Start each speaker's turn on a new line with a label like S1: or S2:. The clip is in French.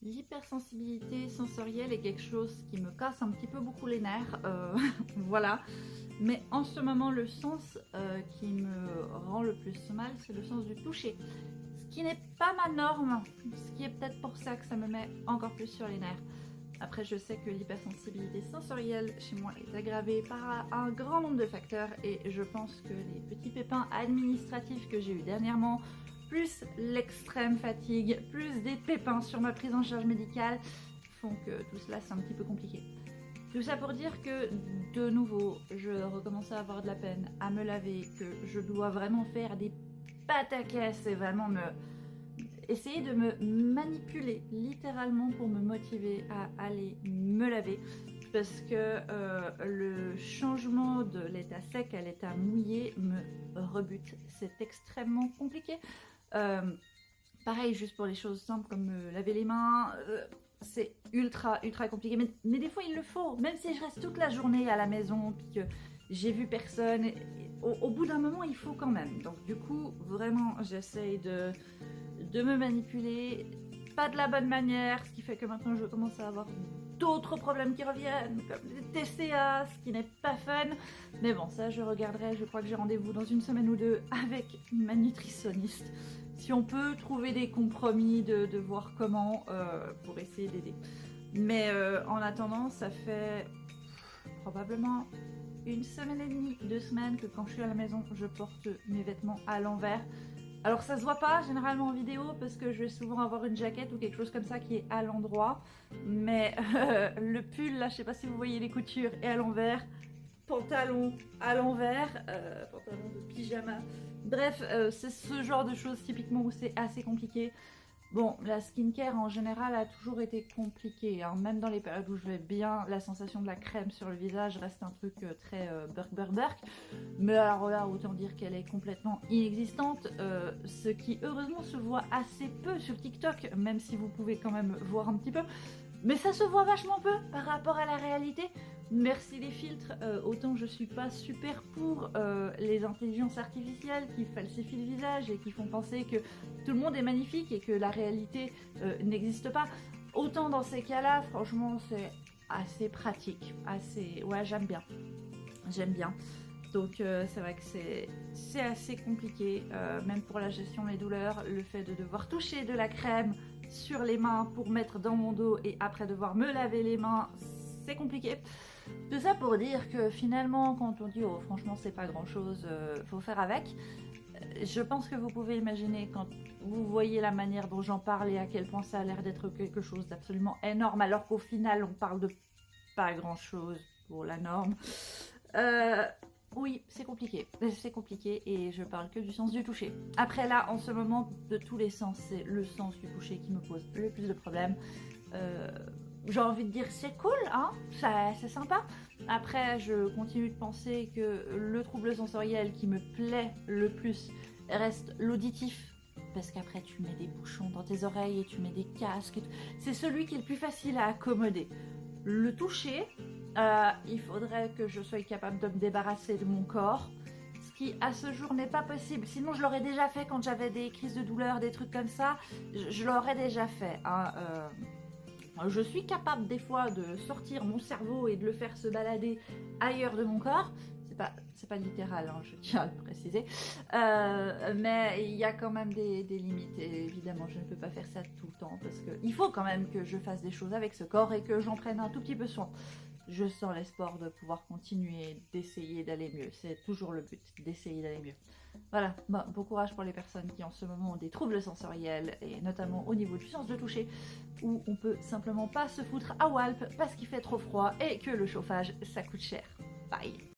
S1: L'hypersensibilité sensorielle est quelque chose qui me casse un petit peu beaucoup les nerfs, voilà. Mais en ce moment, le sens qui me rend le plus mal, c'est le sens du toucher. Ce qui n'est pas ma norme, ce qui est peut-être pour ça que ça me met encore plus sur les nerfs. Après, je sais que l'hypersensibilité sensorielle chez moi est aggravée par un grand nombre de facteurs et je pense que les petits pépins administratifs que j'ai eu dernièrement, plus l'extrême fatigue, plus des pépins sur ma prise en charge médicale, font que tout cela c'est un petit peu compliqué. Tout ça pour dire que, de nouveau, je recommence à avoir de la peine à me laver, que je dois vraiment faire des pataquès et vraiment essayer de me manipuler littéralement pour me motiver à aller me laver. Parce que le changement de l'état sec à l'état mouillé me rebute. C'est extrêmement compliqué. Pareil, juste pour les choses simples comme laver les mains, c'est ultra compliqué. Mais des fois, il le faut. Même si je reste toute la journée à la maison, puis que j'ai vu personne, au bout d'un moment, il faut quand même. Donc du coup, vraiment, j'essaye de me manipuler, pas de la bonne manière, ce qui fait que maintenant, je commence à avoir d'autres problèmes qui reviennent, comme des TCA, ce qui n'est pas fun. Mais bon, ça, je regarderai. Je crois que j'ai rendez-vous dans une semaine ou deux avec ma nutritionniste. Si on peut trouver des compromis, de voir comment pour essayer d'aider. Mais en attendant, ça fait probablement une semaine et demie, 2 semaines que quand je suis à la maison, je porte mes vêtements à l'envers. Alors ça se voit pas généralement en vidéo parce que je vais souvent avoir une jaquette ou quelque chose comme ça qui est à l'endroit. Mais le pull là, je sais pas si vous voyez les coutures, est à l'envers. Pantalon à l'envers, pantalon de pyjama. Bref, c'est ce genre de choses typiquement où c'est assez compliqué. Bon, la skincare en général a toujours été compliquée, hein. Même dans les périodes où je vais bien, la sensation de la crème sur le visage reste un truc très burk. Mais alors là, autant dire qu'elle est complètement inexistante, ce qui heureusement se voit assez peu sur TikTok, même si vous pouvez quand même voir un petit peu. Mais ça se voit vachement peu par rapport à la réalité. Merci les filtres, autant je suis pas super pour les intelligences artificielles qui falsifient le visage et qui font penser que tout le monde est magnifique et que la réalité n'existe pas. Autant dans ces cas-là, franchement, c'est assez pratique, assez... Ouais, j'aime bien. J'aime bien. Donc c'est vrai que c'est assez compliqué, même pour la gestion des douleurs, le fait de devoir toucher de la crème sur les mains pour mettre dans mon dos et après devoir me laver les mains, c'est compliqué. Tout ça pour dire que finalement, quand on dit oh franchement c'est pas grand chose, faut faire avec, je pense que vous pouvez imaginer quand vous voyez la manière dont j'en parle et à quel point ça a l'air d'être quelque chose d'absolument énorme alors qu'au final on parle de pas grand chose pour la norme. Oui, c'est compliqué et je parle que du sens du toucher. Après là, en ce moment, de tous les sens, c'est le sens du toucher qui me pose le plus de problèmes. J'ai envie de dire c'est cool, hein, c'est sympa. Après, je continue de penser que le trouble sensoriel qui me plaît le plus reste l'auditif. Parce qu'après, tu mets des bouchons dans tes oreilles et tu mets des casques. C'est celui qui est le plus facile à accommoder. Le toucher, il faudrait que je sois capable de me débarrasser de mon corps, ce qui à ce jour n'est pas possible. Sinon je l'aurais déjà fait quand j'avais des crises de douleur, des trucs comme ça, je l'aurais déjà fait, hein. Je suis capable des fois de sortir mon cerveau et de le faire se balader ailleurs de mon corps. C'est pas littéral, hein, je tiens à le préciser. Mais il y a quand même des limites. Et évidemment, je ne peux pas faire ça tout le temps parce qu'il faut quand même que je fasse des choses avec ce corps et que j'en prenne un tout petit peu soin. Je sens l'espoir de pouvoir continuer, d'essayer d'aller mieux. C'est toujours le but, d'essayer d'aller mieux. Voilà, bon courage pour les personnes qui en ce moment ont des troubles sensoriels et notamment au niveau du sens de toucher où on peut simplement pas se foutre à Walp parce qu'il fait trop froid et que le chauffage ça coûte cher. Bye.